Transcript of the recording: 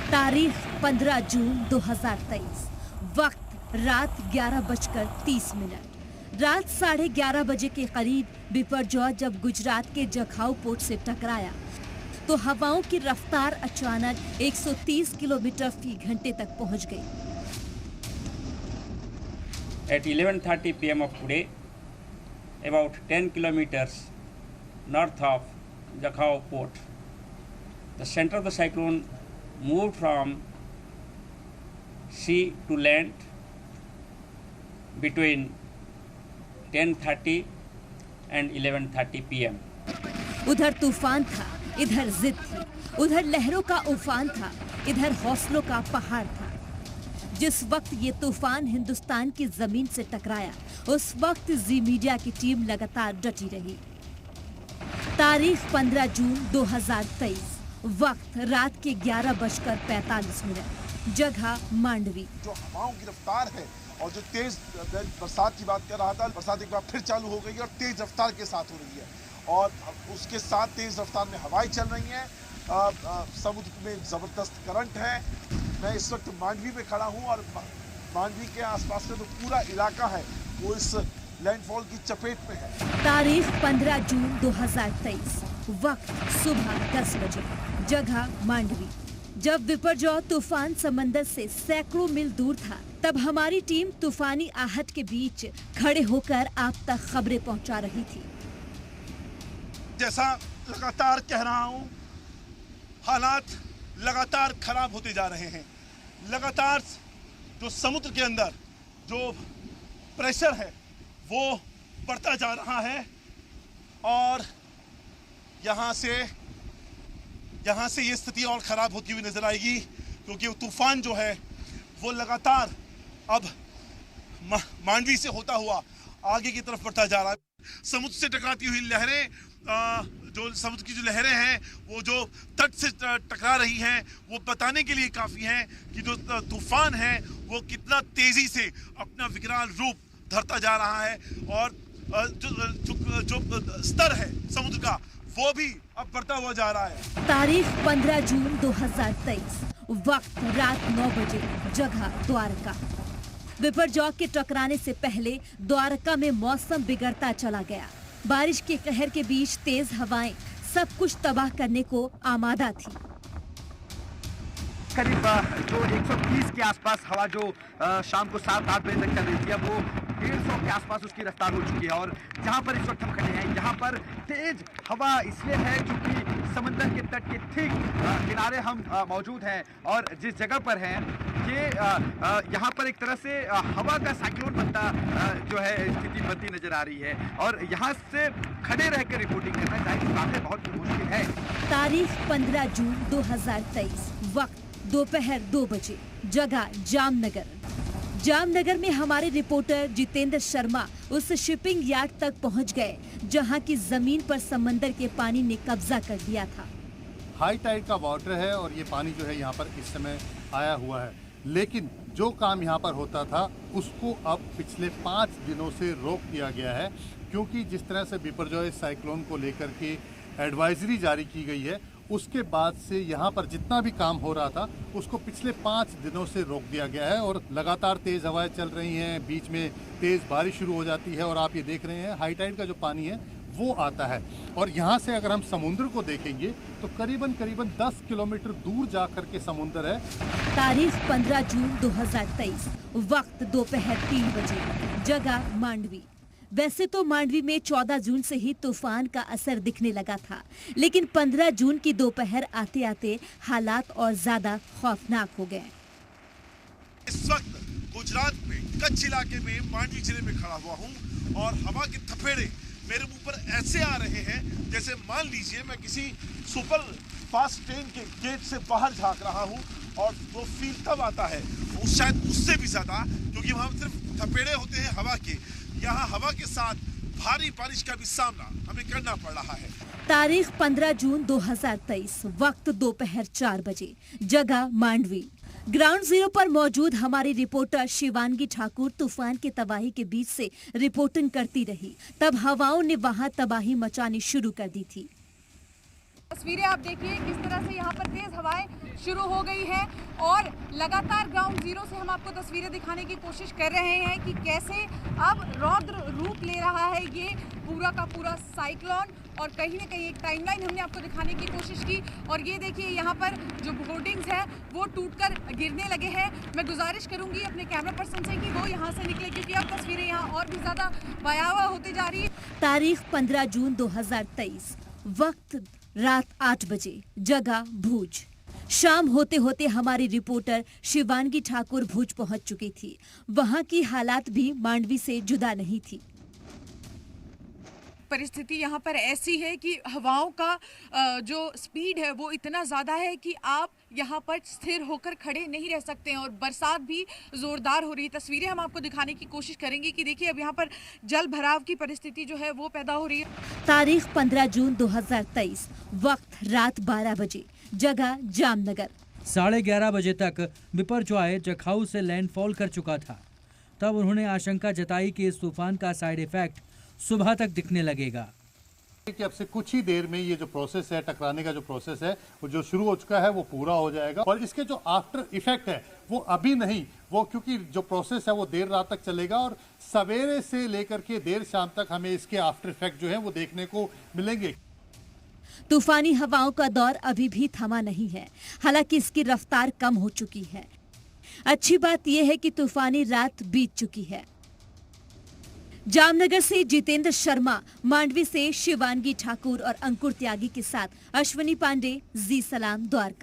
तारीख 15 जून 2023, वक्त रात 11:30। रात 11:30 बजे के करीब बिपरजॉय जब गुजरात के जखाऊ पोर्ट से टकराया तो हवाओं की रफ्तार अचानक 130 किलोमीटर फी घंटे तक पहुंच गई। At 11:30 p.m. of today, about 10 kilometers north of Jakhau port, the center of the cyclone moved from sea to land between 10:30 and 11:30 p.m. उधर तूफान था, इधर जिद थी, उधर लहरों का उफान था, इधर हौसलों का पहाड़ था। जिस वक्त ये तूफान हिंदुस्तान की जमीन से टकराया, उस वक्त जी मीडिया की टीम लगातार डटी रही। तारीख 15 जून 2023, वक्त रात के 11:45, जगह मांडवी। जो हवाओं की रफ्तार है और जो तेज बरसात की बात कर रहा था, बरसात एक बार फिर चालू हो गई है और तेज रफ्तार के साथ हो रही है और उसके साथ तेज रफ्तार में हवाएं चल रही हैं। समुद्र में जबरदस्त करंट है। मैं इस वक्त मांडवी में खड़ा हूं और मांडवी के आसपास का जो पूरा इलाका है वो इस लैंडफॉल की चपेट में है। तारीख 15 जून 2023, वक्त सुबह 10 बजे, जगह मांडवी। जब बिपरजॉय तूफान समंदर से सैकड़ों मील दूर था, तब हमारी टीम तूफानी आहट के बीच खड़े होकर आप तक खबरें पहुंचा रही थी। जैसा लगातार कह रहा हूं, हालात लगातार खराब होते जा रहे हैं। लगातार जो समुद्र के अंदर जो प्रेशर है वो बढ़ता जा रहा है और यहाँ से ये स्थिति और खराब होती हुई नजर आएगी, क्योंकि वो तूफान जो है वो लगातार अब मांडवी से होता हुआ आगे की तरफ बढ़ता जा रहा है। समुद्र से टकराती हुई लहरें, जो समुद्र की जो लहरें हैं वो जो तट से टकरा रही हैं, वो बताने के लिए काफी हैं कि जो तूफान है वो कितना तेजी से अपना विकराल रूप धरता जा रहा है और जो स्तर है समुद्र का वो भी अब बढ़ता हुआ जा रहा है। तारीख 15 जून 2023, वक्त रात 9 बजे, जगह द्वारका। बिपरजॉय के टकराने से पहले द्वारका में मौसम बिगड़ता चला गया। बारिश के कहर के बीच तेज हवाएं सब कुछ तबाह करने को आमादा थी। करीब जो 130 के आसपास हवा जो शाम को 7-8 बजे तक चल रही थी, अब वो 150 के आसपास उसकी रफ्तार हो चुकी है। और जहां पर इस वक्त हम खड़े हैं, यहाँ पर तेज हवा इसलिए है क्योंकि समंदर के तट के ठीक किनारे हम मौजूद हैं और जिस जगह पर हैं ये यहाँ पर एक तरह से हवा का साइक्लोन बनता जो है स्थिति बनती नजर आ रही है और यहाँ से खड़े रहकर रिपोर्टिंग करना जाहिर बात है बहुत मुश्किल है। तारीख 15 जून 2023, वक्त दोपहर 2 बजे, जगह जामनगर। जामनगर में हमारे रिपोर्टर जितेंद्र शर्मा उस शिपिंग यार्ड तक पहुंच गए जहां की जमीन पर समंदर के पानी ने कब्जा कर लिया था। हाई टाइड का वाटर है और ये पानी जो है यहाँ पर इस समय आया हुआ है, लेकिन जो काम यहाँ पर होता था उसको अब पिछले 5 दिनों से रोक दिया गया है, क्योंकि जिस तरह से बिपरजॉय साइक्लोन को लेकर के एडवाइजरी जारी की गई है, उसके बाद से यहाँ पर जितना भी काम हो रहा था उसको पिछले 5 दिनों से रोक दिया गया है और लगातार तेज़ हवाएं चल रही हैं, बीच में तेज़ बारिश शुरू हो जाती है और आप ये देख रहे हैं हाई टाइड का जो पानी है वो आता है। और यहाँ से अगर हम समुद्र को देखेंगे तो करीबन 10 किलोमीटर दूर जा कर के समुद्र है। तारीख 15 जून 2023, वक्त दोपहर 3 बजे, जगह मांडवी। वैसे तो मांडवी में 14 जून से ही तूफान का असर दिखने लगा था, लेकिन 15 जून की दोपहर आते आते हालात और ज्यादा खौफनाक हो गए। इस वक्त गुजरात में कच्छ इलाके में मांडवी जिले में खड़ा हुआ हूँ और हवा के थपेड़े मेरे मुंह पर ऐसे आ रहे हैं जैसे मान लीजिए मैं किसी सुपर फास्ट ट्रेन के गेट से बाहर झांक रहा हूँ और वो फील तब आता है, शायद उससे भी ज्यादा, क्योंकि वहाँ सिर्फ थपेड़े होते हैं हवा के, यहाँ हवा के साथ भारी बारिश का भी सामना हमें करना पड़ रहा है। तारीख 15 जून 2023, वक्त दोपहर 4 बजे, जगह मांडवी। ग्राउंड जीरो पर मौजूद हमारी रिपोर्टर शिवांगी ठाकुर तूफान की तबाही के बीच से रिपोर्टिंग करती रही। तब हवाओं ने वहां तबाही मचानी शुरू कर दी थी। तस्वीरें आप देखिए किस तरह से यहाँ पर तेज हवाएं शुरू हो गई है और लगातार ग्राउंड जीरो से हम आपको तस्वीरें दिखाने की कोशिश कर रहे हैं कि कैसे अब रौद्र रूप ले रहा है ये पूरा का पूरा साइक्लोन। और कहीं ना कहीं एक टाइमलाइन हमने आपको दिखाने की कोशिश की और ये देखिए यहाँ पर जो होर्डिंग्स है वो टूटकर गिरने लगे हैं। मैं गुजारिश करूंगी अपने कैमरा पर्सन से कि वो यहाँ से निकले क्योंकि अब तस्वीरें यहाँ और भी ज़्यादा भयावह होती जा रही है। तारीख 15 जून 2023, वक्त रात 8 बजे, जगह भुज। शाम होते होते हमारी रिपोर्टर शिवांगी ठाकुर भुज पहुंच चुकी थी। वहां की हालात भी मांडवी से जुदा नहीं थी। परिस्थिति यहाँ पर ऐसी है कि हवाओं का जो स्पीड है वो इतना ज़्यादा है कि आप यहाँ पर स्थिर होकर खड़े नहीं रह सकते हैं और बरसात भी ज़ोरदार हो रही है। तस्वीरें हम आपको दिखाने की कोशिश करेंगे कि देखिए अब यहाँ पर जल भराव की परिस्थिति जो है वो पैदा हो रही है। तारीख 15 जून 2023, वक्त रात 12 बजे, जगह जामनगर। 11:30 बजे तक बिपरजॉय जखाऊ से लैंडफॉल कर चुका था। तब उन्होंने आशंका जताई कि इस तूफान का साइड इफेक्ट सुबह तक दिखने लगेगा। कि अब से कुछ ही देर में ये जो प्रोसेस है, टकराने का जो प्रोसेस है वो जो शुरू हो चुका है वो पूरा हो जाएगा और इसके जो आफ्टर इफेक्ट है वो अभी नहीं, वो क्योंकि जो प्रोसेस है वो देर रात तक चलेगा और सवेरे से लेकर के देर शाम तक हमें इसके आफ्टर इफेक्ट जो है वो देखने को मिलेंगे। तूफानी हवाओं का दौर अभी भी थमा नहीं है, हालांकि इसकी रफ्तार कम हो चुकी है। अच्छी बात यह है कि तूफानी रात बीत चुकी है। जामनगर से जितेंद्र शर्मा, मांडवी से शिवांगी ठाकुर और अंकुर त्यागी के साथ अश्वनी पांडे, जी सलाम, द्वारका।